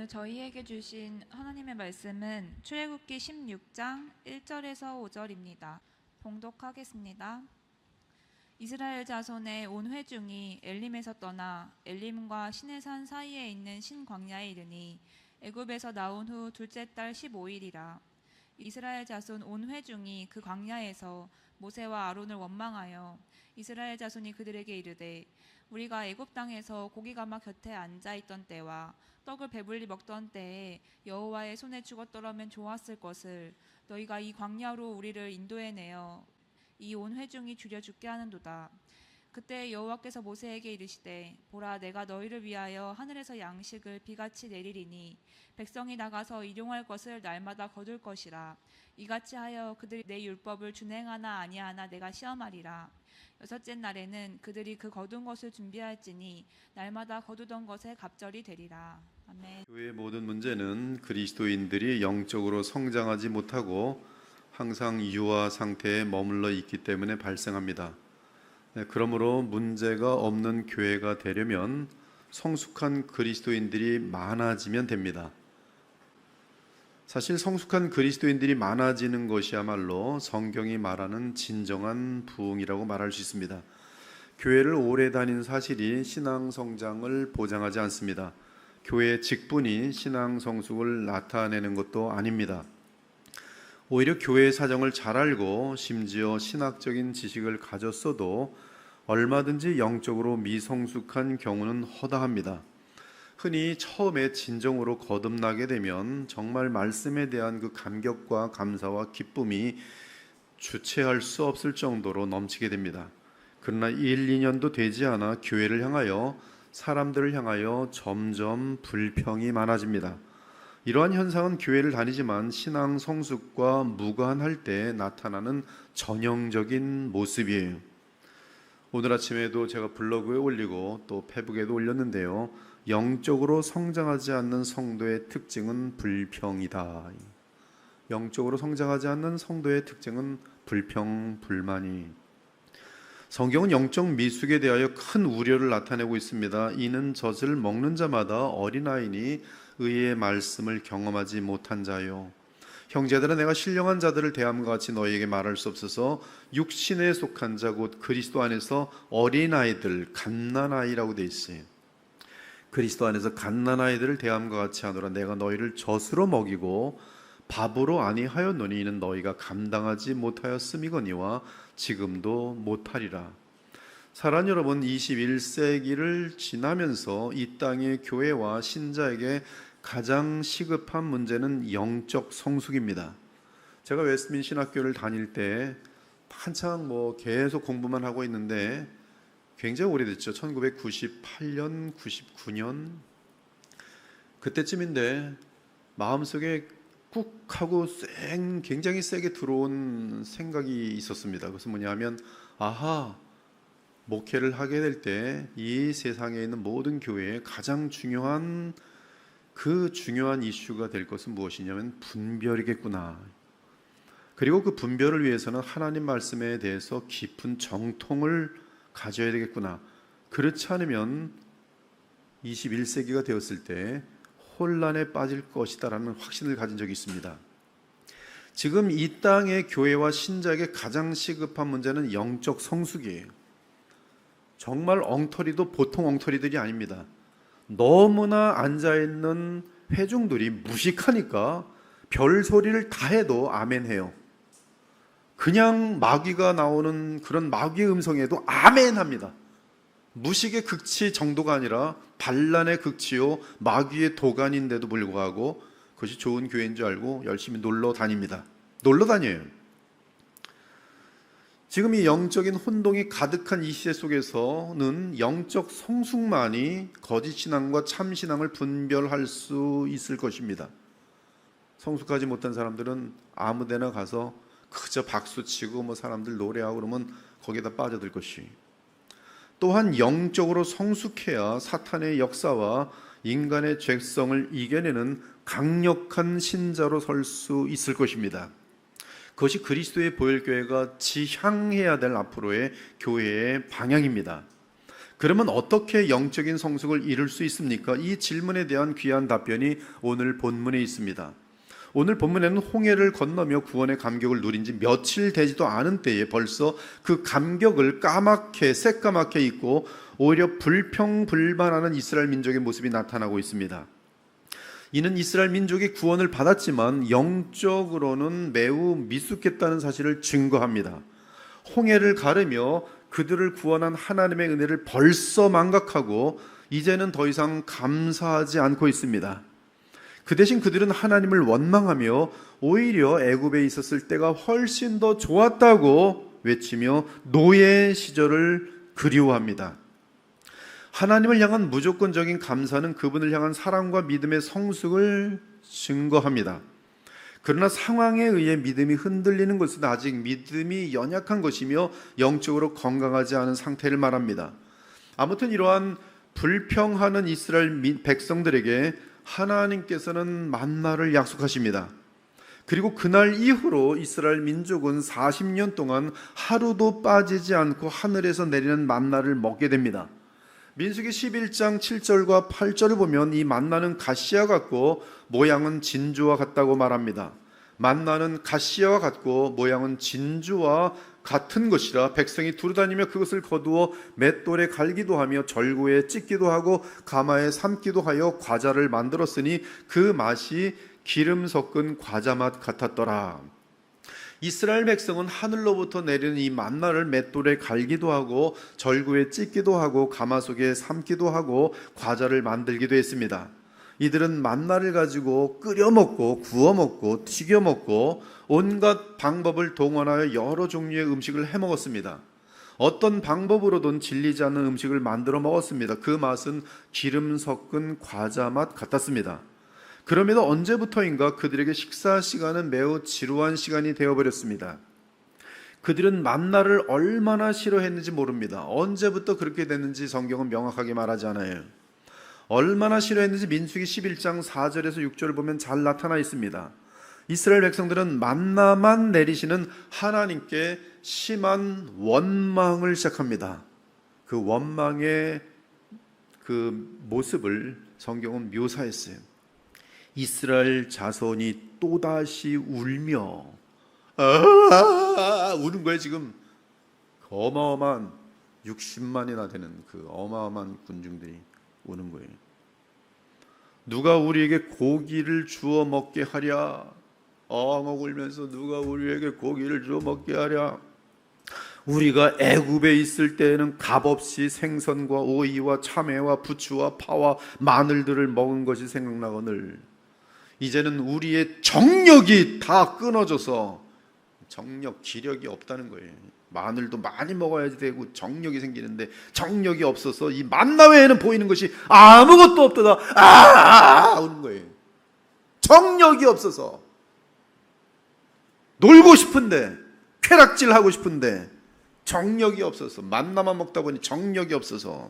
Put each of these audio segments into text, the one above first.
오늘 저희에게 주신 하나님의 말씀은 출애굽기 16장 1절에서 5절입니다. 봉독하겠습니다. 이스라엘 자손의 온 회중이 엘림에서 떠나 엘림과 시내산 사이에 있는 신광야에 이르니 애굽에서 나온 후 둘째 달 15일이라. 이스라엘 자손 온 회중이 그 광야에서 모세와 아론을 원망하여 이스라엘 자손이 그들에게 이르되 우리가 애굽 땅에서 고기가마 곁에 앉아 있던 때와 떡을 배불리 먹던 때에 여호와의 손에 죽었더라면 좋았을 것을 너희가 이 광야로 우리를 인도해내어 이 온 회중이 줄여 죽게 하는도다. 그때 여호와께서 모세에게 이르시되 보라, 내가 너희를 위하여 하늘에서 양식을 비같이 내리리니 백성이 나가서 일용할 것을 날마다 거둘 것이라. 이같이 하여 그들이 내 율법을 준행하나 아니하나 내가 시험하리라. 여섯째 날에는 그들이 그 거둔 것을 준비할지니 날마다 거두던 것에 갑절이 되리라. 아멘. 교회의 모든 문제는 그리스도인들이 영적으로 성장하지 못하고 항상 유아 상태에 머물러 있기 때문에 발생합니다. 그러므로 문제가 없는 교회가 되려면 성숙한 그리스도인들이 많아지면 됩니다. 사실 성숙한 그리스도인들이 많아지는 것이야말로 성경이 말하는 진정한 부흥이라고 말할 수 있습니다. 교회를 오래 다닌 사실이 신앙 성장을 보장하지 않습니다. 교회 직분이 신앙 성숙을 나타내는 것도 아닙니다. 오히려 교회의 사정을 잘 알고 심지어 신학적인 지식을 가졌어도 얼마든지 영적으로 미성숙한 경우는 허다합니다. 흔히 처음에 진정으로 거듭나게 되면 정말 말씀에 대한 그 감격과 감사와 기쁨이 주체할 수 없을 정도로 넘치게 됩니다. 그러나 1, 2년도 되지 않아 교회를 향하여, 사람들을 향하여 점점 불평이 많아집니다. 이러한 현상은 교회를 다니지만 신앙 성숙과 무관할 때 나타나는 전형적인 모습이에요. 오늘 아침에도 제가 블로그에 올리고 또 페북에도 올렸는데요. 영적으로 성장하지 않는 성도의 특징은 불평이다. 영적으로 성장하지 않는 성도의 특징은 불평, 불만이. 성경은 영적 미숙에 대하여 큰 우려를 나타내고 있습니다. 이는 젖을 먹는 자마다 어린아이니 의의 말씀을 경험하지 못한 자요. 형제들아, 내가 신령한 자들을 대함과 같이 너희에게 말할 수 없어서 육신에 속한 자 곧 그리스도 안에서 어린아이들, 갓난아이라고 돼 있어요. 그리스도 안에서 갓난아이들을 대함과 같이 하노라. 내가 너희를 젖으로 먹이고 밥으로 아니하였노니 이는 너희가 감당하지 못하였음이거니와 지금도 못하리라. 사랑하는 여러분, 21세기를 지나면서 이 땅의 교회와 신자에게 가장 시급한 문제는 영적 성숙입니다. 제가 웨스트민스터 신학교를 다닐 때 한창 계속 공부만 하고 있는데 굉장히 오래됐죠. 1998년, 99년 그때쯤인데 마음속에 꾹 하고 굉장히 세게 들어온 생각이 있었습니다. 그것은 뭐냐면 목회를 하게 될 때 이 세상에 있는 모든 교회에 가장 중요한 이슈가 될 것은 무엇이냐면 분별이겠구나. 그리고 그 분별을 위해서는 하나님 말씀에 대해서 깊은 정통을 가져야 되겠구나. 그렇지 않으면 21세기가 되었을 때 혼란에 빠질 것이다라는 확신을 가진 적이 있습니다. 지금 이 땅의 교회와 신자에게 가장 시급한 문제는 영적 성숙이에요. 정말 엉터리도 보통 엉터리들이 아닙니다. 너무나 앉아있는 회중들이 무식하니까 별 소리를 다 해도 아멘 해요. 그냥 마귀가 나오는 그런 마귀의 음성에도 아멘 합니다. 무식의 극치 정도가 아니라 반란의 극치요 마귀의 도가니인데도 불구하고 그것이 좋은 교회인 줄 알고 열심히 놀러 다닙니다. 놀러 다녀요. 지금 이 영적인 혼동이 가득한 이 시대 속에서는 영적 성숙만이 거짓 신앙과 참 신앙을 분별할 수 있을 것입니다. 성숙하지 못한 사람들은 아무데나 가서 그저 박수치고 사람들 노래하고 그러면 거기에다 빠져들 것이. 또한 영적으로 성숙해야 사탄의 역사와 인간의 죄성을 이겨내는 강력한 신자로 설 수 있을 것입니다. 그것이 그리스도의 보혈교회가 지향해야 될 앞으로의 교회의 방향입니다. 그러면 어떻게 영적인 성숙을 이룰 수 있습니까? 이 질문에 대한 귀한 답변이 오늘 본문에 있습니다. 오늘 본문에는 홍해를 건너며 구원의 감격을 누린 지 며칠 되지도 않은 때에 벌써 그 감격을 새까맣게 잊고 오히려 불평불만하는 이스라엘 민족의 모습이 나타나고 있습니다. 이는 이스라엘 민족이 구원을 받았지만 영적으로는 매우 미숙했다는 사실을 증거합니다. 홍해를 가르며 그들을 구원한 하나님의 은혜를 벌써 망각하고 이제는 더 이상 감사하지 않고 있습니다. 그 대신 그들은 하나님을 원망하며 오히려 애굽에 있었을 때가 훨씬 더 좋았다고 외치며 노예 시절을 그리워합니다. 하나님을 향한 무조건적인 감사는 그분을 향한 사랑과 믿음의 성숙을 증거합니다. 그러나 상황에 의해 믿음이 흔들리는 것은 아직 믿음이 연약한 것이며 영적으로 건강하지 않은 상태를 말합니다. 아무튼 이러한 불평하는 이스라엘 백성들에게 하나님께서는 만나를 약속하십니다. 그리고 그날 이후로 이스라엘 민족은 40년 동안 하루도 빠지지 않고 하늘에서 내리는 만나를 먹게 됩니다. 민수기 11장 7절과 8절을 보면 이 만나는 가시와 같고 모양은 진주와 같다고 말합니다. 만나는 가시와 같고 모양은 진주와 같은 것이라 백성이 두루다니며 그것을 거두어 맷돌에 갈기도 하며 절구에 찢기도 하고 가마에 삶기도 하여 과자를 만들었으니 그 맛이 기름 섞은 과자 맛 같았더라. 이스라엘 백성은 하늘로부터 내리는 이 만나를 맷돌에 갈기도 하고 절구에 찢기도 하고 가마솥에 삶기도 하고 과자를 만들기도 했습니다. 이들은 만나를 가지고 끓여 먹고 구워 먹고 튀겨 먹고 온갖 방법을 동원하여 여러 종류의 음식을 해 먹었습니다. 어떤 방법으로든 질리지 않는 음식을 만들어 먹었습니다. 그 맛은 기름 섞은 과자 맛 같았습니다. 그럼에도 언제부터인가 그들에게 식사 시간은 매우 지루한 시간이 되어버렸습니다. 그들은 만나를 얼마나 싫어했는지 모릅니다. 언제부터 그렇게 됐는지 성경은 명확하게 말하지 않아요. 얼마나 싫어했는지 민수기 11장 4절에서 6절을 보면 잘 나타나 있습니다. 이스라엘 백성들은 만나만 내리시는 하나님께 심한 원망을 시작합니다. 그 원망의 그 모습을 성경은 묘사했어요. 이스라엘 자손이 또다시 울며 우는 거예요. 지금 어마어마한 60만이나 되는 그 어마어마한 군중들이 우는 거예요. 누가 우리에게 고기를 주어 먹게 하랴. 엉엉 울면서 누가 우리에게 고기를 주어 먹게 하랴. 우리가 애굽에 있을 때에는 값없이 생선과 오이와 참외와 부추와 파와 마늘들을 먹은 것이 생각나거늘 이제는 우리의 정력이 다 끊어져서 정력, 기력이 없다는 거예요. 마늘도 많이 먹어야지 되고 정력이 생기는데 정력이 없어서 이 만나 외에는 보이는 것이 아무것도 없더라. 우는 거예요. 정력이 없어서 놀고 싶은데 쾌락질하고 싶은데 정력이 없어서 만나만 먹다 보니 정력이 없어서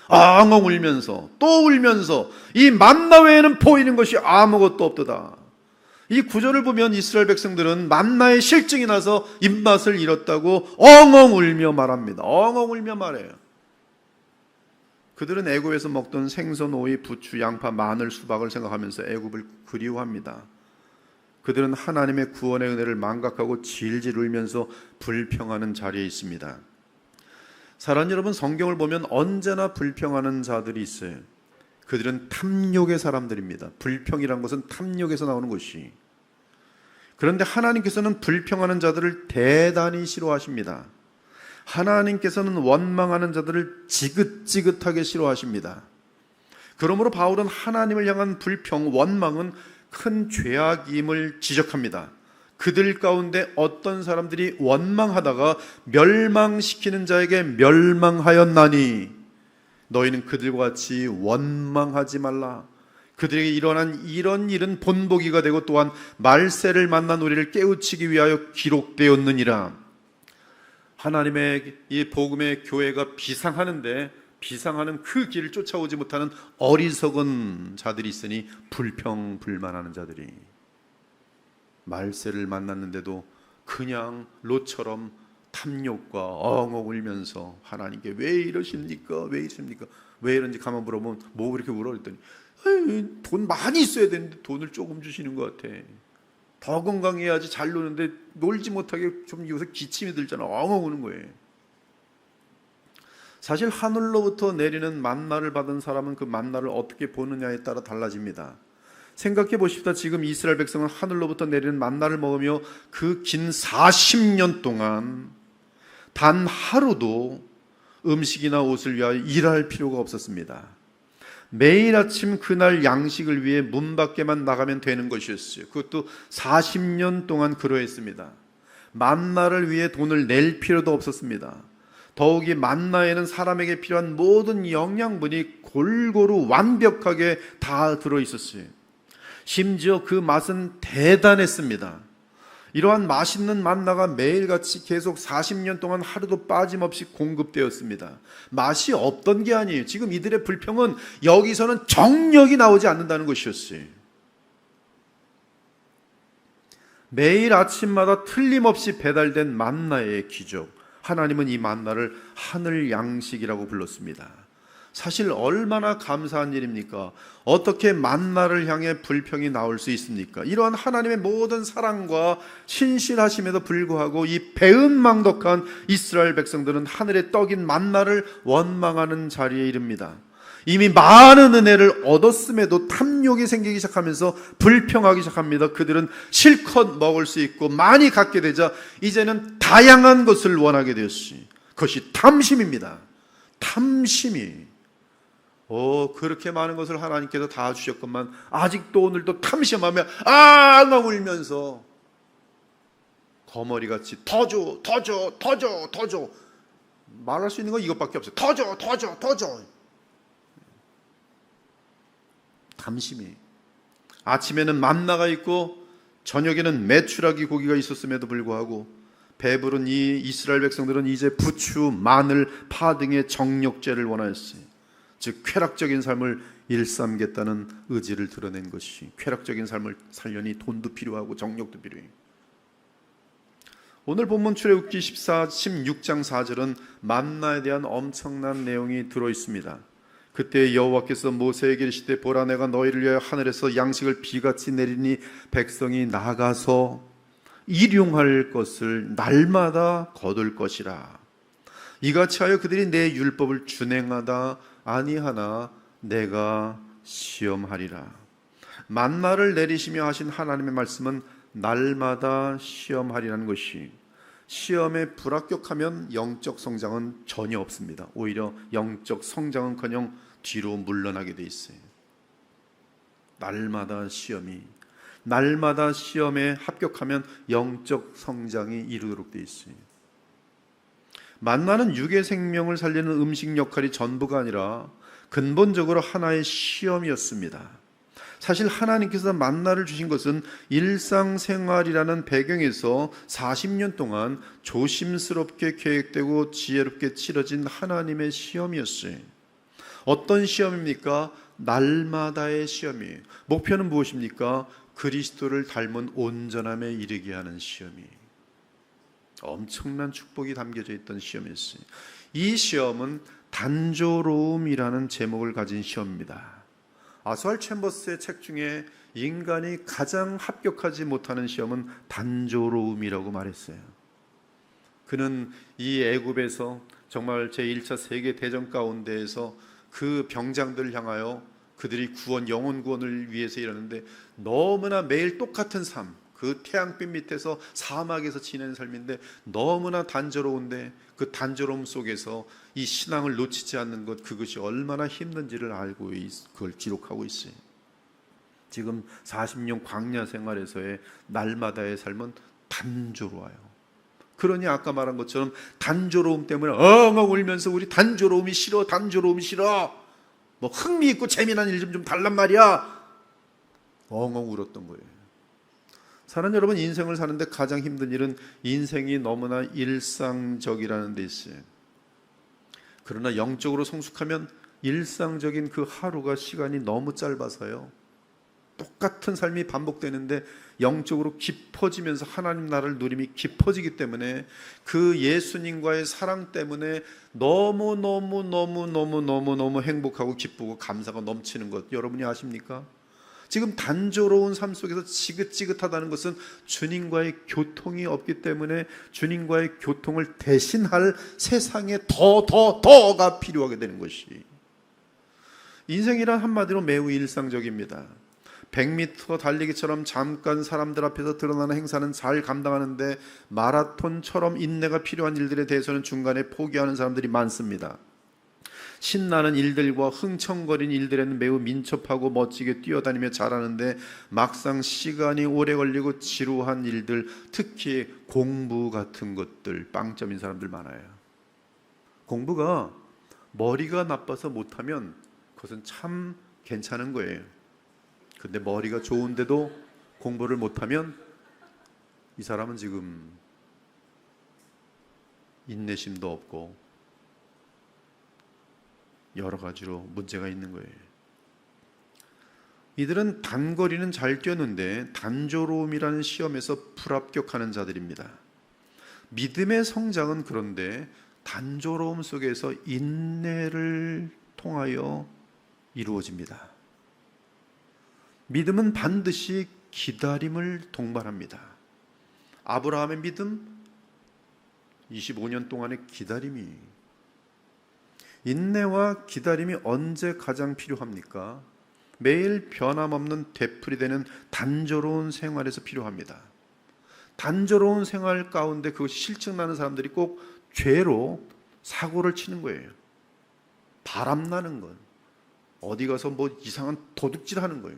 엉엉 울면서 또 울면서 이 만나 외에는 보이는 것이 아무것도 없도다. 이 구절을 보면 이스라엘 백성들은 만나의 실증이 나서 입맛을 잃었다고 엉엉 울며 말합니다. 엉엉 울며 말해요. 그들은 애굽에서 먹던 생선, 오이, 부추, 양파, 마늘, 수박을 생각하면서 애굽을 그리워합니다. 그들은 하나님의 구원의 은혜를 망각하고 질질 울면서 불평하는 자리에 있습니다. 사랑하는 여러분, 성경을 보면 언제나 불평하는 자들이 있어요. 그들은 탐욕의 사람들입니다. 불평이란 것은 탐욕에서 나오는 것이. 그런데 하나님께서는 불평하는 자들을 대단히 싫어하십니다. 하나님께서는 원망하는 자들을 지긋지긋하게 싫어하십니다. 그러므로 바울은 하나님을 향한 불평, 원망은 큰 죄악임을 지적합니다. 그들 가운데 어떤 사람들이 원망하다가 멸망시키는 자에게 멸망하였나니 너희는 그들과 같이 원망하지 말라. 그들에게 일어난 이런 일은 본보기가 되고 또한 말세를 만난 우리를 깨우치기 위하여 기록되었느니라. 하나님의 이 복음의 교회가 비상하는데 비상하는 그 길을 쫓아오지 못하는 어리석은 자들이 있으니 불평불만하는 자들이 말세를 만났는데도 그냥 롯처럼 탐욕과 엉엉 울면서 하나님께 왜 이러십니까? 왜 이러십니까? 왜 이런지 가만 물어보면 뭐 그렇게 울어? 그랬더니 돈 많이 있어야 되는데 돈을 조금 주시는 것 같아. 더 건강해야지 잘 노는데 놀지 못하게 좀 요새 기침이 들잖아. 엉엉 우는 거예요. 사실 하늘로부터 내리는 만나를 받은 사람은 그 만나를 어떻게 보느냐에 따라 달라집니다. 생각해 보십시다. 지금 이스라엘 백성은 하늘로부터 내리는 만나를 먹으며 그 긴 40년 동안 단 하루도 음식이나 옷을 위하여 일할 필요가 없었습니다. 매일 아침 그날 양식을 위해 문 밖에만 나가면 되는 것이었어요. 그것도 40년 동안 그러했습니다. 만나를 위해 돈을 낼 필요도 없었습니다. 더욱이 만나에는 사람에게 필요한 모든 영양분이 골고루 완벽하게 다 들어있었어요. 심지어 그 맛은 대단했습니다. 이러한 맛있는 만나가 매일같이 계속 40년 동안 하루도 빠짐없이 공급되었습니다. 맛이 없던 게 아니에요. 지금 이들의 불평은 여기서는 정력이 나오지 않는다는 것이었어요. 매일 아침마다 틀림없이 배달된 만나의 기적. 하나님은 이 만나를 하늘 양식이라고 불렀습니다. 사실 얼마나 감사한 일입니까? 어떻게 만나를 향해 불평이 나올 수 있습니까? 이러한 하나님의 모든 사랑과 신실하심에도 불구하고 이 배은망덕한 이스라엘 백성들은 하늘의 떡인 만나를 원망하는 자리에 이릅니다. 이미 많은 은혜를 얻었음에도 탐욕이 생기기 시작하면서 불평하기 시작합니다. 그들은 실컷 먹을 수 있고 많이 갖게 되자 이제는 다양한 것을 원하게 되었어요. 그것이 탐심입니다. 탐심이. 그렇게 많은 것을 하나님께서 다 주셨건만 아직도 오늘도 탐심하며 막 울면서 거머리같이 더 줘, 더 줘, 더 줘, 더 줘. 말할 수 있는 건 이것밖에 없어요. 더 줘, 더 줘, 더 줘. 탐심이. 아침에는 만나가 있고 저녁에는 메추라기 고기가 있었음에도 불구하고 배부른 이 이스라엘 백성들은 이제 부추, 마늘, 파 등의 정력제를 원하였어요. 즉 쾌락적인 삶을 일삼겠다는 의지를 드러낸 것이, 쾌락적인 삶을 살려니 돈도 필요하고 정력도 필요해요. 오늘 본문 출애굽기 16장 4절은 만나에 대한 엄청난 내용이 들어있습니다. 그때 여호와께서 모세에게 이르시되 보라 내가 너희를 위하여 하늘에서 양식을 비같이 내리니 백성이 나가서 일용할 것을 날마다 거둘 것이라. 이같이 하여 그들이 내 율법을 준행하다 아니하나 내가 시험하리라. 만나를 내리시며 하신 하나님의 말씀은 날마다 시험하리라는 것이, 시험에 불합격하면 영적 성장은 전혀 없습니다. 오히려 영적 성장은커녕 뒤로 물러나게 돼 있어요. 날마다 시험에 합격하면 영적 성장이 이루도록 돼 있어요. 만나는 육의 생명을 살리는 음식 역할이 전부가 아니라 근본적으로 하나의 시험이었습니다. 사실 하나님께서 만나를 주신 것은 일상생활이라는 배경에서 40년 동안 조심스럽게 계획되고 지혜롭게 치러진 하나님의 시험이었어요. 어떤 시험입니까? 날마다의 시험이에요. 목표는 무엇입니까? 그리스도를 닮은 온전함에 이르게 하는 시험이에요. 엄청난 축복이 담겨져 있던 시험이었어요. 이 시험은 단조로움이라는 제목을 가진 시험입니다. 아스왈 챔버스의 책 중에 인간이 가장 합격하지 못하는 시험은 단조로움이라고 말했어요. 그는 이 애굽에서 정말 제1차 세계대전 가운데에서 그 병장들을 향하여 그들이 영혼 구원을 위해서 일하는데 너무나 매일 똑같은 삶, 그 태양빛 밑에서 사막에서 지내는 삶인데 너무나 단조로운데 그 단조로움 속에서 이 신앙을 놓치지 않는 것, 그것이 얼마나 힘든지를 알고 그걸 기록하고 있어요. 지금 40년 광야 생활에서의 날마다의 삶은 단조로워요. 그러니 아까 말한 것처럼 단조로움 때문에 엉엉 울면서 우리 단조로움이 싫어, 단조로움이 싫어, 뭐 흥미있고 재미난 일 좀 달란 말이야, 엉엉 울었던 거예요. 사랑하는 여러분, 인생을 사는데 가장 힘든 일은 인생이 너무나 일상적이라는 데 있어요. 그러나 영적으로 성숙하면 일상적인 그 하루가 시간이 너무 짧아서요, 똑같은 삶이 반복되는데 영적으로 깊어지면서 하나님 나라를 누림이 깊어지기 때문에 그 예수님과의 사랑 때문에 너무 행복하고 기쁘고 감사가 넘치는 것 여러분이 아십니까? 지금 단조로운 삶 속에서 지긋지긋하다는 것은 주님과의 교통이 없기 때문에 주님과의 교통을 대신할 세상에 더가 필요하게 되는 것이, 인생이란 한마디로 매우 일상적입니다. 100m 달리기처럼 잠깐 사람들 앞에서 드러나는 행사는 잘 감당하는데 마라톤처럼 인내가 필요한 일들에 대해서는 중간에 포기하는 사람들이 많습니다. 신나는 일들과 흥청거리는 일들에는 매우 민첩하고 멋지게 뛰어다니며 잘하는데 막상 시간이 오래 걸리고 지루한 일들, 특히 공부 같은 것들 빵점인 사람들 많아요. 공부가 머리가 나빠서 못하면 그것은 참 괜찮은 거예요. 근데 머리가 좋은데도 공부를 못하면 이 사람은 지금 인내심도 없고 여러 가지로 문제가 있는 거예요. 이들은 단거리는 잘 뛰었는데 단조로움이라는 시험에서 불합격하는 자들입니다. 믿음의 성장은 그런데 단조로움 속에서 인내를 통하여 이루어집니다. 믿음은 반드시 기다림을 동반합니다. 아브라함의 믿음 25년 동안의 기다림이, 인내와 기다림이 언제 가장 필요합니까? 매일 변함없는 되풀이되는 단조로운 생활에서 필요합니다. 단조로운 생활 가운데 그것이 실증나는 사람들이 꼭 죄로 사고를 치는 거예요. 바람나는 건, 어디 가서 뭐 이상한 도둑질 하는 거예요.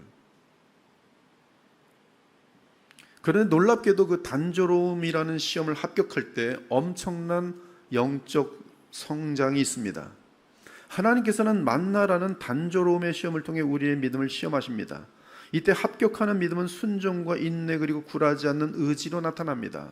그런데 놀랍게도 그 단조로움이라는 시험을 합격할 때 엄청난 영적 성장이 있습니다. 하나님께서는 만나라는 단조로움의 시험을 통해 우리의 믿음을 시험하십니다. 이때 합격하는 믿음은 순종과 인내 그리고 굴하지 않는 의지로 나타납니다.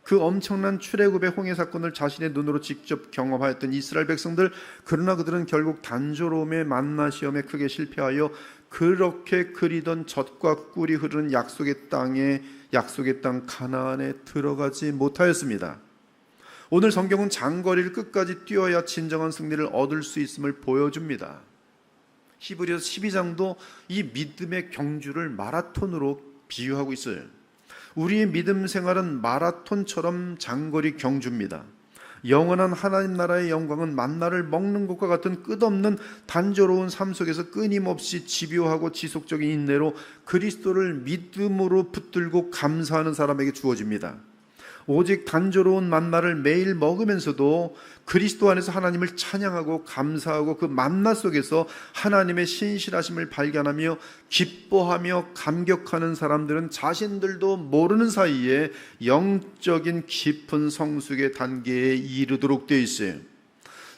그 엄청난 출애굽의 홍해 사건을 자신의 눈으로 직접 경험하였던 이스라엘 백성들, 그러나 그들은 결국 단조로움의 만나 시험에 크게 실패하여 그렇게 그리던 젖과 꿀이 흐르는 약속의 땅 가나안에 들어가지 못하였습니다. 오늘 성경은 장거리를 끝까지 뛰어야 진정한 승리를 얻을 수 있음을 보여줍니다. 히브리서 12장도 이 믿음의 경주를 마라톤으로 비유하고 있어요. 우리의 믿음 생활은 마라톤처럼 장거리 경주입니다. 영원한 하나님 나라의 영광은 만나를 먹는 것과 같은 끝없는 단조로운 삶 속에서 끊임없이 집요하고 지속적인 인내로 그리스도를 믿음으로 붙들고 감사하는 사람에게 주어집니다. 오직 단조로운 만나를 매일 먹으면서도 그리스도 안에서 하나님을 찬양하고 감사하고 그 만나 속에서 하나님의 신실하심을 발견하며 기뻐하며 감격하는 사람들은 자신들도 모르는 사이에 영적인 깊은 성숙의 단계에 이르도록 되어 있어요.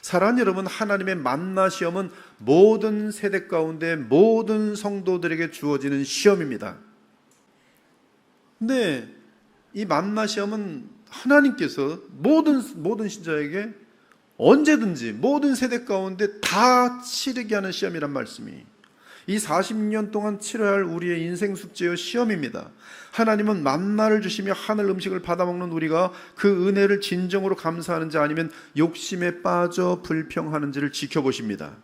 사랑하는 여러분, 하나님의 만나 시험은 모든 세대 가운데 모든 성도들에게 주어지는 시험입니다. 근데 이 만나 시험은 하나님께서 모든 신자에게 언제든지 모든 세대 가운데 다 치르게 하는 시험이란 말씀이, 이 40년 동안 치러야 할 우리의 인생 숙제요 시험입니다. 하나님은 만나를 주시며 하늘 음식을 받아먹는 우리가 그 은혜를 진정으로 감사하는지 아니면 욕심에 빠져 불평하는지를 지켜보십니다.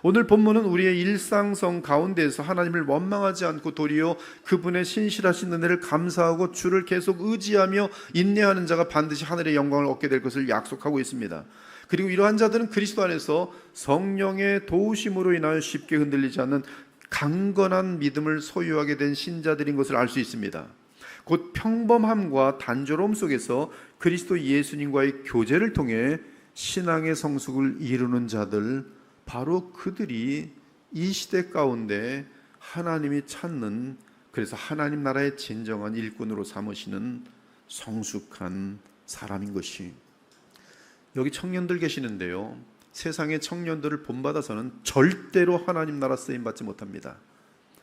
오늘 본문은 우리의 일상성 가운데에서 하나님을 원망하지 않고 도리어 그분의 신실하신 은혜를 감사하고 주를 계속 의지하며 인내하는 자가 반드시 하늘의 영광을 얻게 될 것을 약속하고 있습니다. 그리고 이러한 자들은 그리스도 안에서 성령의 도우심으로 인하여 쉽게 흔들리지 않는 강건한 믿음을 소유하게 된 신자들인 것을 알 수 있습니다. 곧 평범함과 단조로움 속에서 그리스도 예수님과의 교제를 통해 신앙의 성숙을 이루는 자들, 바로 그들이 이 시대 가운데 하나님이 찾는, 그래서 하나님 나라의 진정한 일꾼으로 삼으시는 성숙한 사람인 것이. 여기 청년들 계시는데요, 세상의 청년들을 본받아서는 절대로 하나님 나라 쓰임받지 못합니다.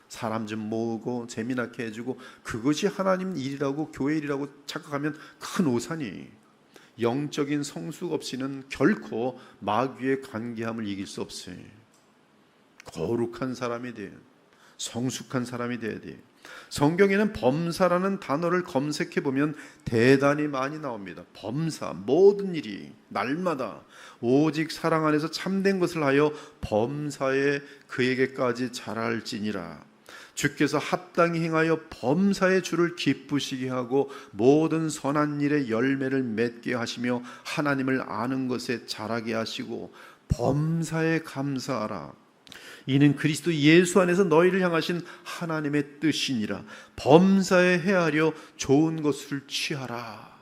사람 좀 모으고 재미나게 해주고 그것이 하나님 일이라고 교회 일이라고 착각하면 큰 오산이, 영적인 성숙 없이는 결코 마귀의 관계함을 이길 수 없어요. 거룩한 사람이 돼요. 성숙한 사람이 되어야 돼요. 성경에는 범사라는 단어를 검색해 보면 대단히 많이 나옵니다. 범사, 모든 일이 날마다 오직 사랑 안에서 참된 것을 하여 범사에 그에게까지 자랄지니라. 주께서 합당히 행하여 범사의 주를 기쁘시게 하고 모든 선한 일의 열매를 맺게 하시며 하나님을 아는 것에 자라게 하시고 범사에 감사하라. 이는 그리스도 예수 안에서 너희를 향하신 하나님의 뜻이니라. 범사에 헤아려 좋은 것을 취하라.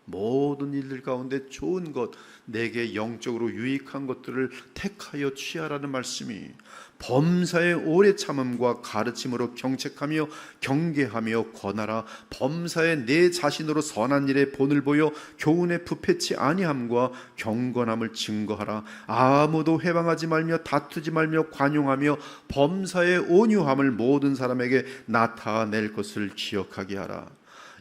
모든 일들 가운데 좋은 것, 내게 영적으로 유익한 것들을 택하여 취하라는 말씀이 범사의 오래 참음과 가르침으로 경책하며 경계하며 권하라. 범사에 내 자신으로 선한 일에 본을 보여 교훈에 부패치 아니함과 경건함을 증거하라. 아무도 회방하지 말며 다투지 말며 관용하며 범사의 온유함을 모든 사람에게 나타낼 것을 기억하게 하라.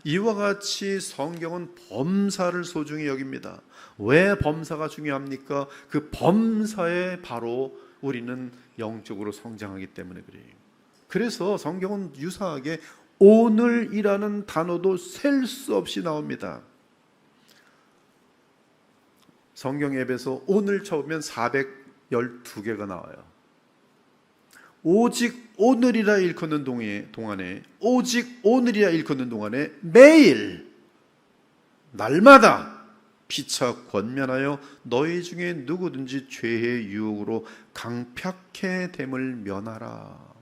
이와 같이 성경은 범사를 소중히 여깁니다. 왜 범사가 중요합니까? 그 범사에 바로 우리는 영적으로 성장하기 때문에 그래요. 그래서 성경은 유사하게 오늘이라는 단어도 셀 수 없이 나옵니다. 성경 앱에서 오늘 쳐보면 412개가 나와요. 오직 오늘이라 일컫는 동안에 오직 오늘이라 일컫는 동안에 매일 날마다 피차 권면하여 너희 중에 누구든지 죄의 유혹으로 강팍해 됨을 면하라.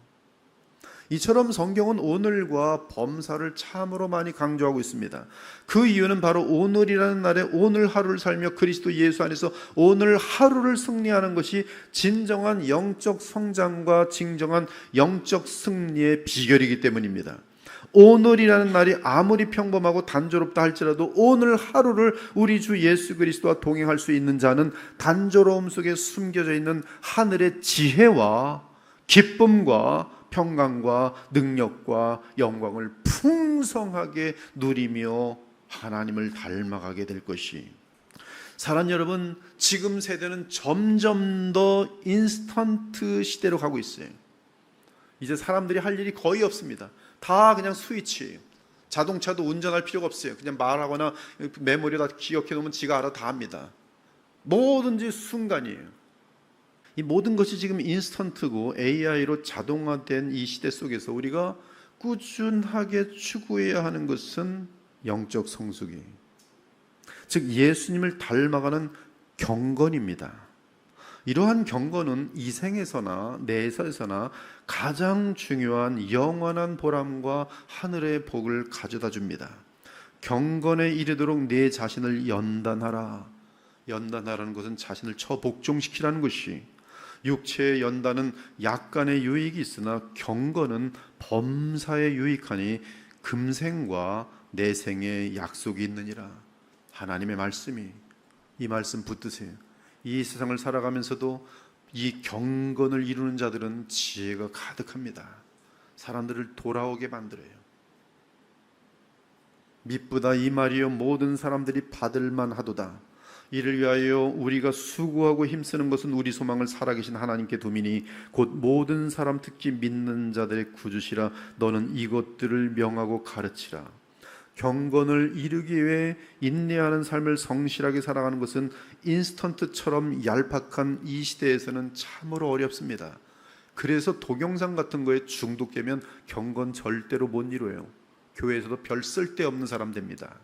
이처럼 성경은 오늘과 범사를 참으로 많이 강조하고 있습니다. 그 이유는 바로 오늘이라는 날에 오늘 하루를 살며 그리스도 예수 안에서 오늘 하루를 승리하는 것이 진정한 영적 성장과 진정한 영적 승리의 비결이기 때문입니다. 오늘이라는 날이 아무리 평범하고 단조롭다 할지라도 오늘 하루를 우리 주 예수 그리스도와 동행할 수 있는 자는 단조로움 속에 숨겨져 있는 하늘의 지혜와 기쁨과 평강과 능력과 영광을 풍성하게 누리며 하나님을 닮아가게 될 것이. 사랑하는 여러분, 지금 세대는 점점 더 인스턴트 시대로 가고 있어요. 이제 사람들이 할 일이 거의 없습니다. 다 그냥 스위치예요. 자동차도 운전할 필요가 없어요. 그냥 말하거나 메모리에다 기억해 놓으면 지가 알아 다 합니다. 뭐든지 순간이에요. 이 모든 것이 지금 인스턴트고 AI로 자동화된 이 시대 속에서 우리가 꾸준하게 추구해야 하는 것은 영적 성숙이, 즉 예수님을 닮아가는 경건입니다. 이러한 경건은 이 생에서나 내에서나 가장 중요한 영원한 보람과 하늘의 복을 가져다 줍니다. 경건에 이르도록 내 자신을 연단하라. 연단하라는 것은 자신을 처복종시키라는 것이, 육체의 연단은 약간의 유익이 있으나 경건은 범사에 유익하니 금생과 내생에 약속이 있느니라. 하나님의 말씀이, 이 말씀 붙드세요. 이 세상을 살아가면서도 이 경건을 이루는 자들은 지혜가 가득합니다. 사람들을 돌아오게 만들어요. 미쁘다 이 말이요 모든 사람들이 받을만 하도다. 이를 위하여 우리가 수고하고 힘쓰는 것은 우리 소망을 살아계신 하나님께 두미니 곧 모든 사람 특히 믿는 자들의 구주시라. 너는 이것들을 명하고 가르치라. 경건을 이루기 위해 인내하는 삶을 성실하게 살아가는 것은 인스턴트처럼 얄팍한 이 시대에서는 참으로 어렵습니다. 그래서 동영상 같은 거에 중독되면 경건 절대로 못 이루어요. 교회에서도 별 쓸데없는 사람 됩니다.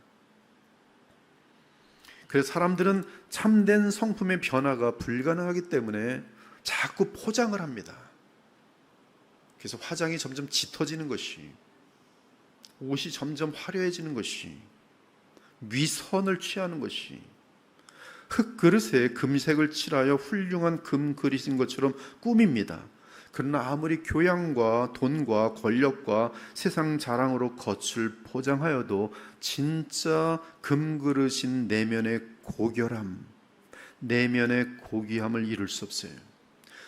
그래서 사람들은 참된 성품의 변화가 불가능하기 때문에 자꾸 포장을 합니다. 그래서 화장이 점점 짙어지는 것이, 옷이 점점 화려해지는 것이, 위선을 취하는 것이, 흙그릇에 금색을 칠하여 훌륭한 금그릇인 것처럼 꾸밉니다. 그러나 아무리 교양과 돈과 권력과 세상 자랑으로 겉을 포장하여도 진짜 금그릇인 내면의 고결함, 내면의 고귀함을 이룰 수 없어요.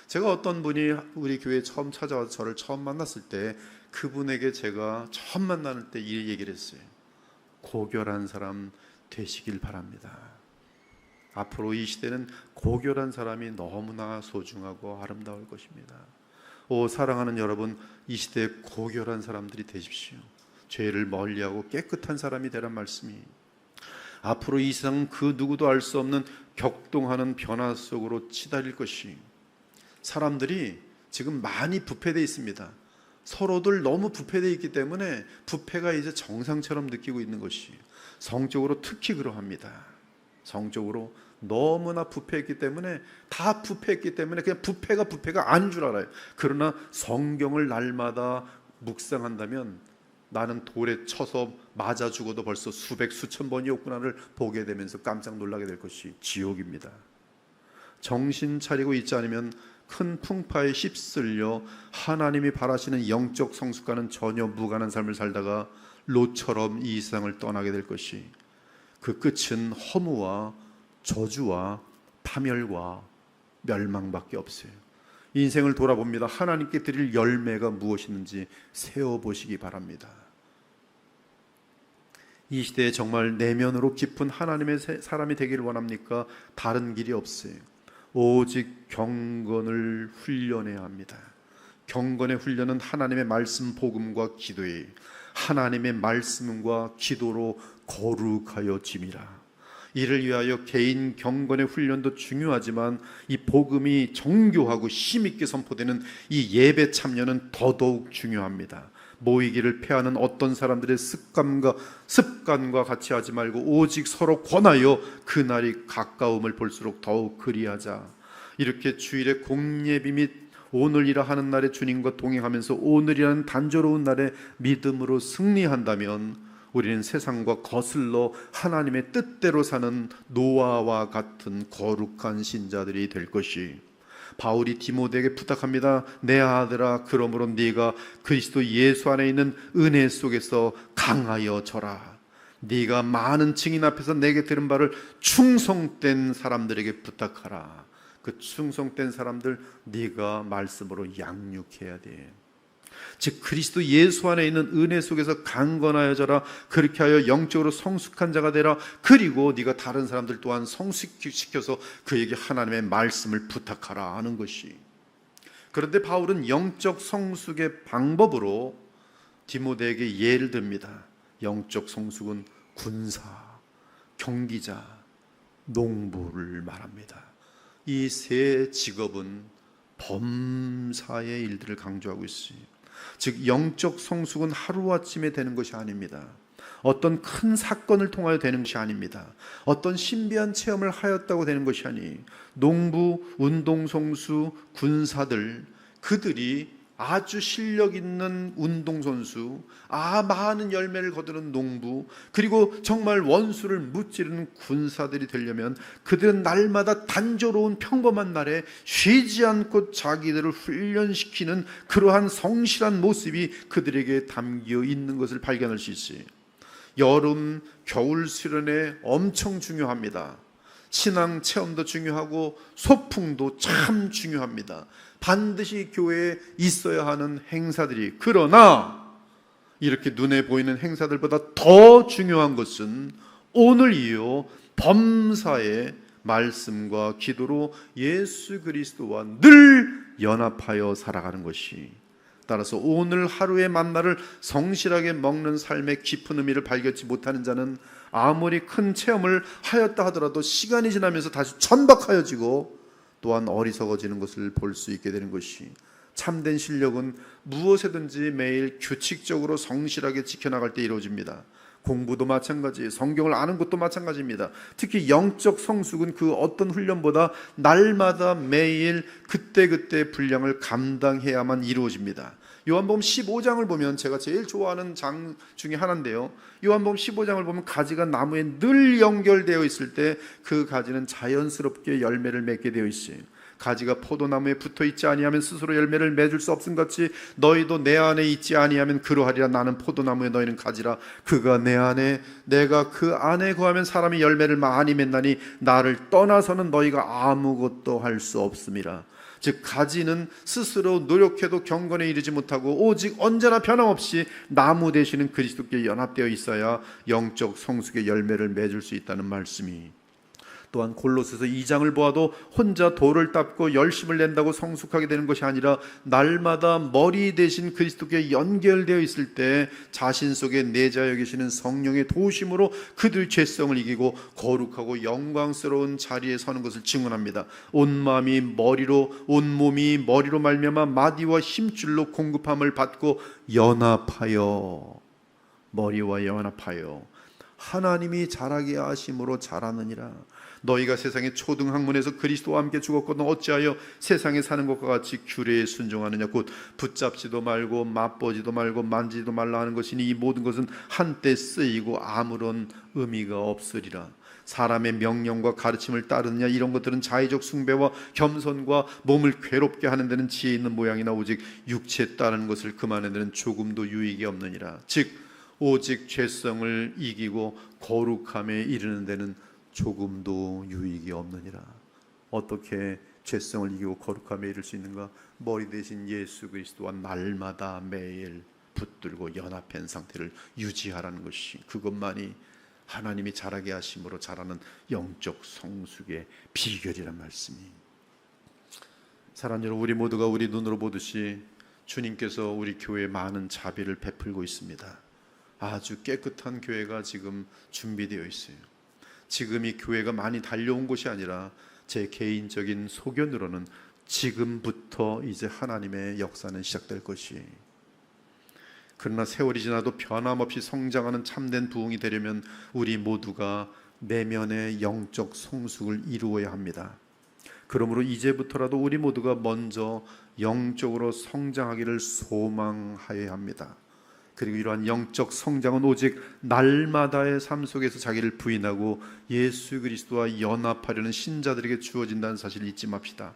제가 어떤 분이 우리 교회에 처음 찾아와서 저를 처음 만났을 때 그분에게 제가 처음 만날 때 이 얘기를 했어요. 고결한 사람 되시길 바랍니다. 앞으로 이 시대는 고결한 사람이 너무나 소중하고 아름다울 것입니다. 사랑하는 여러분, 이 시대에 고결한 사람들이 되십시오. 죄를 멀리하고 깨끗한 사람이 되란 말씀이, 앞으로 이 세상 그 누구도 알 수 없는 격동하는 변화 속으로 치달릴 것이, 사람들이 지금 많이 부패되어 있습니다. 서로들 너무 부패되어 있기 때문에 부패가 이제 정상처럼 느끼고 있는 것이, 성적으로 특히 그러합니다. 성적으로 너무나 부패했기 때문에, 다 부패했기 때문에 그냥 부패가 아닌 줄 알아요. 그러나 성경을 날마다 묵상한다면 나는 돌에 쳐서 맞아 죽어도 벌써 수백 수천 번이 없구나를 보게 되면서 깜짝 놀라게 될 것이 지옥입니다. 정신 차리고 있지 않으면 큰 풍파에 휩쓸려 하나님이 바라시는 영적 성숙과는 전혀 무관한 삶을 살다가 롯처럼 이 세상을 떠나게 될 것이, 그 끝은 허무와 저주와 파멸과 멸망밖에 없어요. 인생을 돌아봅니다. 하나님께 드릴 열매가 무엇이든지 세어보시기 바랍니다. 이 시대에 정말 내면으로 깊은 하나님의 사람이 되기를 원합니까? 다른 길이 없어요. 오직 경건을 훈련해야 합니다. 경건의 훈련은 하나님의 말씀 복음과 기도에, 하나님의 말씀과 기도로 거룩하여 짐이라. 이를 위하여 개인 경건의 훈련도 중요하지만 이 복음이 정교하고 힘있게 선포되는 이 예배 참여는 더더욱 중요합니다. 모이기를 패하는 어떤 사람들의 습관과 같이 하지 말고 오직 서로 권하여 그날이 가까움을 볼수록 더욱 그리하자. 이렇게 주일에 공예비 및 오늘이라 하는 날에 주님과 동행하면서 오늘이라는 단조로운 날에 믿음으로 승리한다면 우리는 세상과 거슬러 하나님의 뜻대로 사는 노아와 같은 거룩한 신자들이 될 것이, 바울이 디모데에게 부탁합니다. 내 아들아, 그러므로 네가 그리스도 예수 안에 있는 은혜 속에서 강하여 져라. 네가 많은 증인 앞에서 내게 들은 바를 충성된 사람들에게 부탁하라. 그 충성된 사람들 네가 말씀으로 양육해야 돼. 즉 그리스도 예수 안에 있는 은혜 속에서 강건하여져라. 그렇게 하여 영적으로 성숙한 자가 되라. 그리고 네가 다른 사람들 또한 성숙시켜서 그에게 하나님의 말씀을 부탁하라 하는 것이. 그런데 바울은 영적 성숙의 방법으로 디모데에게 예를 듭니다. 영적 성숙은 군사, 경기자, 농부를 말합니다. 이 세 직업은 범사의 일들을 강조하고 있어요. 즉 영적 성숙은 하루아침에 되는 것이 아닙니다. 어떤 큰 사건을 통하여 되는 것이 아닙니다. 어떤 신비한 체험을 하였다고 되는 것이 아니, 농부, 운동선수, 군사들, 그들이 아주 실력 있는 운동선수, 많은 열매를 거두는 농부, 그리고 정말 원수를 무찌르는 군사들이 되려면 그들은 날마다 단조로운 평범한 날에 쉬지 않고 자기들을 훈련시키는 그러한 성실한 모습이 그들에게 담겨 있는 것을 발견할 수 있어요. 여름, 겨울 수련회 엄청 중요합니다. 신앙 체험도 중요하고 소풍도 참 중요합니다. 반드시 교회에 있어야 하는 행사들이, 그러나 이렇게 눈에 보이는 행사들보다 더 중요한 것은 오늘이요 범사의 말씀과 기도로 예수 그리스도와 늘 연합하여 살아가는 것이, 따라서 오늘 하루의 만나를 성실하게 먹는 삶의 깊은 의미를 발견치 못하는 자는 아무리 큰 체험을 하였다 하더라도 시간이 지나면서 다시 천박하여지고 또한 어리석어지는 것을 볼 수 있게 되는 것이, 참된 실력은 무엇이든지 매일 규칙적으로 성실하게 지켜나갈 때 이루어집니다. 공부도 마찬가지, 성경을 아는 것도 마찬가지입니다. 특히 영적 성숙은 그 어떤 훈련보다 날마다 매일 그때그때 분량을 감당해야만 이루어집니다. 요한복음 15장을 보면 제가 제일 좋아하는 장 중에 하나인데요, 요한복음 15장을 보면 가지가 나무에 늘 연결되어 있을 때 그 가지는 자연스럽게 열매를 맺게 되어 있어요. 가지가 포도나무에 붙어 있지 아니하면 스스로 열매를 맺을 수 없음같이 너희도 내 안에 있지 아니하면 그러하리라. 나는 포도나무에 너희는 가지라. 그가 내 안에 내가 그 안에 거하면 사람이 열매를 많이 맺나니 나를 떠나서는 너희가 아무것도 할 수 없음이라. 즉 가지는 스스로 노력해도 경건에 이르지 못하고 오직 언제나 변함없이 나무 되시는 그리스도께 연합되어 있어야 영적 성숙의 열매를 맺을 수 있다는 말씀이, 또한 골로새서 2장을 보아도 혼자 돌을 닦고 열심을 낸다고 성숙하게 되는 것이 아니라 날마다 머리 대신 그리스도께 연결되어 있을 때 자신 속에 내재하여 계시는 성령의 도우심으로 그들 죄성을 이기고 거룩하고 영광스러운 자리에 서는 것을 증언합니다. 온 몸이 머리로 말미암아 마디와 힘줄로 공급함을 받고 연합하여, 머리와 연합하여 하나님이 자라게 하심으로 자라느니라. 너희가 세상의 초등학문에서 그리스도와 함께 죽었거든 어찌하여 세상에 사는 것과 같이 규례에 순종하느냐. 곧 붙잡지도 말고 맛보지도 말고 만지지도 말라 하는 것이니 이 모든 것은 한때 쓰이고 아무런 의미가 없으리라. 사람의 명령과 가르침을 따르느냐. 이런 것들은 자의적 숭배와 겸손과 몸을 괴롭게 하는 데는 지혜 있는 모양이나 오직 육체에 따르는 것을 금하는 데는 조금도 유익이 없느니라. 즉 오직 죄성을 이기고 거룩함에 이르는 데는 조금도 유익이 없느니라. 어떻게 죄성을 이기고 거룩함에 이를 수 있는가? 머리 대신 예수 그리스도와 날마다 매일 붙들고 연합한 상태를 유지하라는 것이, 그것만이 하나님이 자라게 하심으로 자라는 영적 성숙의 비결이란 말씀이. 사랑하는 여러분, 우리 모두가 우리 눈으로 보듯이 주님께서 우리 교회에 많은 자비를 베풀고 있습니다. 아주 깨끗한 교회가 지금 준비되어 있어요. 지금 이 교회가 많이 달려온 것이 아니라 제 개인적인 소견으로는 지금부터 이제 하나님의 역사는 시작될 것이. 그러나 세월이 지나도 변함없이 성장하는 참된 부흥이 되려면 우리 모두가 내면의 영적 성숙을 이루어야 합니다. 그러므로 이제부터라도 우리 모두가 먼저 영적으로 성장하기를 소망하여야 합니다. 그리고 이러한 영적 성장은 오직 날마다의 삶 속에서 자기를 부인하고 예수 그리스도와 연합하려는 신자들에게 주어진다는 사실을 잊지 맙시다.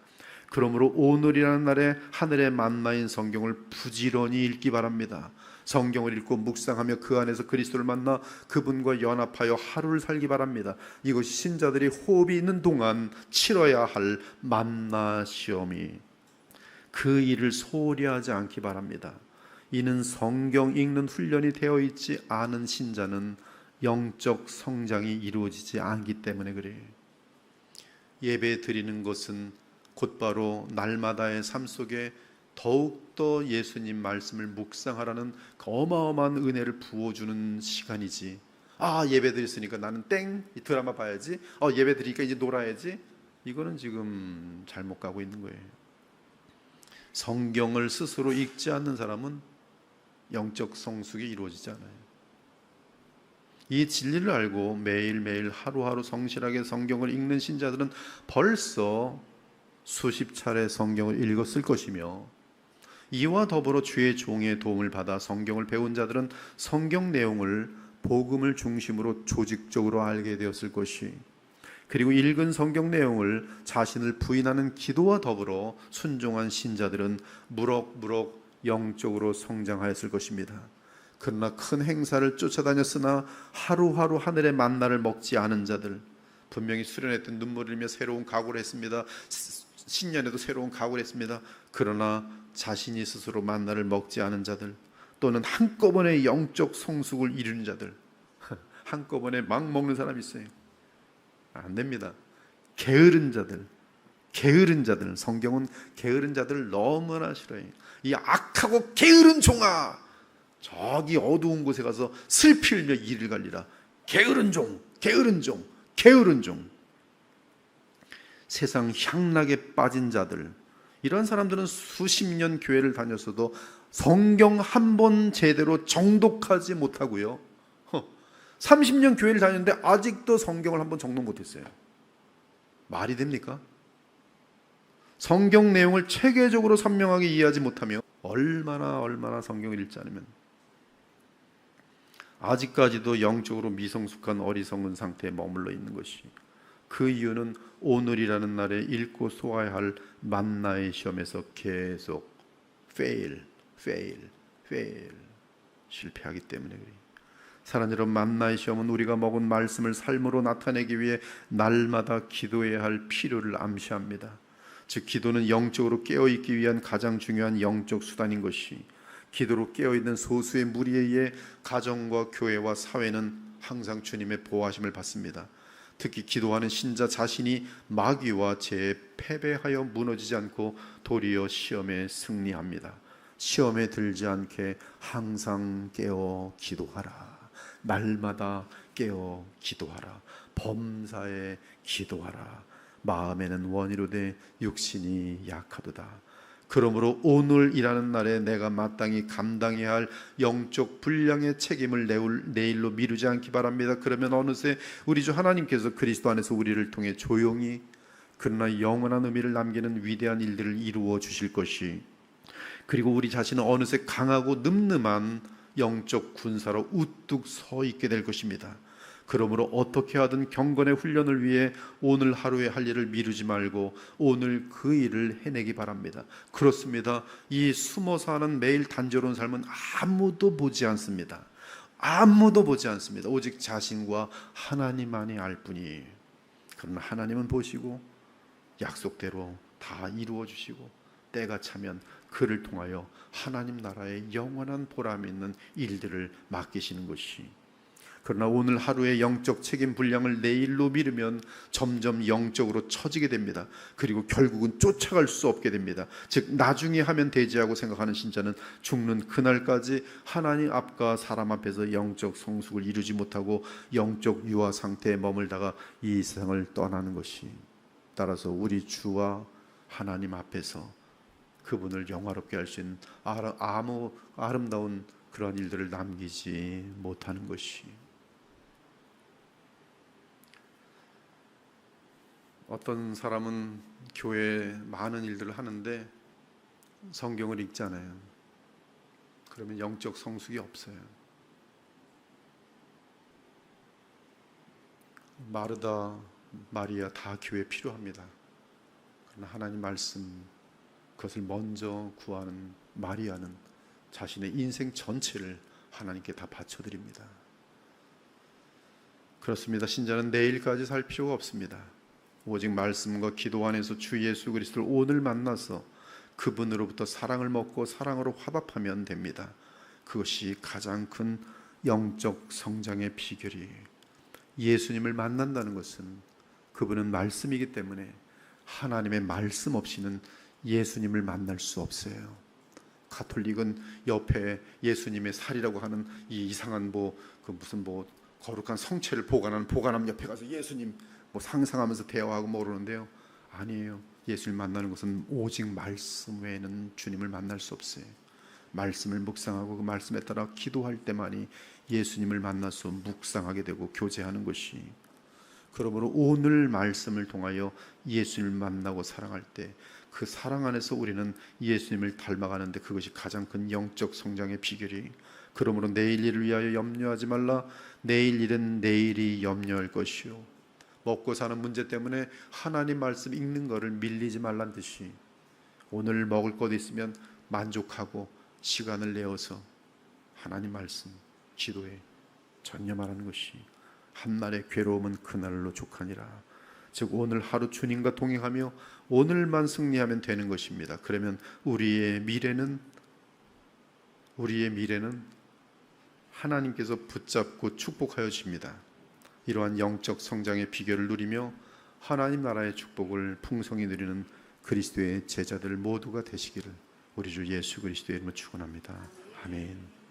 그러므로 오늘이라는 날에 하늘의 만나인 성경을 부지런히 읽기 바랍니다. 성경을 읽고 묵상하며 그 안에서 그리스도를 만나 그분과 연합하여 하루를 살기 바랍니다. 이것이 신자들이 호흡이 있는 동안 치러야 할 만나 시험이, 그 일을 소홀히 하지 않기 바랍니다. 이는 성경 읽는 훈련이 되어 있지 않은 신자는 영적 성장이 이루어지지 않기 때문에 그래요. 예배 드리는 것은 곧바로 날마다의 삶 속에 더욱더 예수님 말씀을 묵상하라는 그 어마어마한 은혜를 부어주는 시간이지, 예배 드렸으니까 나는 이 드라마 봐야지, 예배 드리니까 이제 놀아야지, 이거는 지금 잘못 가고 있는 거예요. 성경을 스스로 읽지 않는 사람은 영적 성숙이 이루어지지 않아요. 이 진리를 알고 매일매일 하루하루 성실하게 성경을 읽는 신자들은 벌써 수십 차례 성경을 읽었을 것이며, 이와 더불어 주의 종의 도움을 받아 성경을 배운 자들은 성경 내용을 복음을 중심으로 조직적으로 알게 되었을 것이, 그리고 읽은 성경 내용을 자신을 부인하는 기도와 더불어 순종한 신자들은 무럭무럭 영적으로 성장하였을 것입니다. 그러나 큰 행사를 쫓아다녔으나 하루하루 하늘의 만나를 먹지 않은 자들, 분명히 수련했던 눈물을 흘리며 새로운 각오를 했습니다. 신년에도 새로운 각오를 했습니다. 그러나 자신이 스스로 만나를 먹지 않은 자들, 또는 한꺼번에 영적 성숙을 이루는 자들, 한꺼번에 막 먹는 사람이 있어요. 안 됩니다. 게으른 자들, 성경은 게으른 자들을 너무나 싫어해요. 이 악하고 게으른 종아, 저기 어두운 곳에 가서 슬피 흘며 이를 갈리라. 게으른 종. 세상 향락에 빠진 자들, 이런 사람들은 수십 년 교회를 다녔어도 성경 한 번 제대로 정독하지 못하고요, 30년 교회를 다녔는데 아직도 성경을 한 번 정독 못했어요. 말이 됩니까? 성경 내용을 체계적으로 선명하게 이해하지 못하며 얼마나 성경을 읽지 않으면 아직까지도 영적으로 미성숙한 어리석은 상태에 머물러 있는 것이, 그 이유는 오늘이라는 날에 읽고 소화해야 할 만나의 시험에서 계속 fail 실패하기 때문에 그래요. 사랑하는 여러분, 만나의 시험은 우리가 먹은 말씀을 삶으로 나타내기 위해 날마다 기도해야 할 필요를 암시합니다. 즉 기도는 영적으로 깨어있기 위한 가장 중요한 영적 수단인 것이, 기도로 깨어있는 소수의 무리에 의해 가정과 교회와 사회는 항상 주님의 보호하심을 받습니다. 특히 기도하는 신자 자신이 마귀와 죄에 패배하여 무너지지 않고 도리어 시험에 승리합니다. 시험에 들지 않게 항상 깨어 기도하라. 날마다 깨어 기도하라. 범사에 기도하라. 마음에는 원이로되 육신이 약하도다. 그러므로 오늘이라는 날에 내가 마땅히 감당해야 할 영적 분량의 책임을 내일로 미루지 않기 바랍니다. 그러면 어느새 우리 주 하나님께서 그리스도 안에서 우리를 통해 조용히 그러나 영원한 의미를 남기는 위대한 일들을 이루어 주실 것이, 그리고 우리 자신은 어느새 강하고 늠름한 영적 군사로 우뚝 서 있게 될 것입니다. 그러므로 어떻게 하든 경건의 훈련을 위해 오늘 하루에 할 일을 미루지 말고 오늘 그 일을 해내기 바랍니다. 그렇습니다. 이 숨어서 하는 매일 단조로운 삶은 아무도 보지 않습니다. 아무도 보지 않습니다. 오직 자신과 하나님만이 알 뿐이에요. 그러나 하나님은 보시고 약속대로 다 이루어 주시고 때가 차면 그를 통하여 하나님 나라의 영원한 보람 있는 일들을 맡기시는 것이, 그러나 오늘 하루의 영적 책임 분량을 내일로 미루면 점점 영적으로 처지게 됩니다. 그리고 결국은 쫓아갈 수 없게 됩니다. 즉 나중에 하면 되지 하고 생각하는 신자는 죽는 그날까지 하나님 앞과 사람 앞에서 영적 성숙을 이루지 못하고 영적 유아 상태에 머물다가 이 세상을 떠나는 것이, 따라서 우리 주와 하나님 앞에서 그분을 영화롭게 할 수 있는 아름다운 그런 일들을 남기지 못하는 것이, 어떤 사람은 교회에 많은 일들을 하는데 성경을 읽잖아요. 그러면 영적 성숙이 없어요. 마르다, 마리아 다 교회에 필요합니다. 그러나 하나님 말씀, 그것을 먼저 구하는 마리아는 자신의 인생 전체를 하나님께 다 바쳐드립니다. 그렇습니다. 신자는 내일까지 살 필요가 없습니다. 오직 말씀과 기도 안에서 주 예수 그리스도를 오늘 만나서 그분으로부터 사랑을 먹고 사랑으로 화답하면 됩니다. 그것이 가장 큰 영적 성장의 비결이에요. 예수님을 만난다는 것은 그분은 말씀이기 때문에 하나님의 말씀 없이는 예수님을 만날 수 없어요. 가톨릭은 옆에 예수님의 살이라고 하는 이 이상한 무슨 거룩한 성체를 보관함 옆에 가서 예수님 상상하면서 대화하고 그러는데요. 아니에요. 예수를 만나는 것은 오직 말씀 외에는 주님을 만날 수 없어요. 말씀을 묵상하고 그 말씀에 따라 기도할 때만이 예수님을 만나서 묵상하게 되고 교제하는 것이, 그러므로 오늘 말씀을 통하여 예수님을 만나고 사랑할 때 그 사랑 안에서 우리는 예수님을 닮아가는데 그것이 가장 큰 영적 성장의 비결이, 그러므로 내일 일을 위하여 염려하지 말라. 내일 일은 내일이 염려할 것이요. 먹고 사는 문제 때문에 하나님 말씀 읽는 것을 밀리지 말란 듯이 오늘 먹을 것 있으면 만족하고 시간을 내어서 하나님 말씀, 기도에 전념하라는 것이, 한날의 괴로움은 그날로 족하니라. 즉 오늘 하루 주님과 동행하며 오늘만 승리하면 되는 것입니다. 그러면 우리의 미래는 하나님께서 붙잡고 축복하여 주십니다. 이러한 영적 성장의 비결을 누리며 하나님 나라의 축복을 풍성히 누리는 그리스도의 제자들 모두가 되시기를 우리 주 예수 그리스도의 이름으로 축원합니다. 아멘.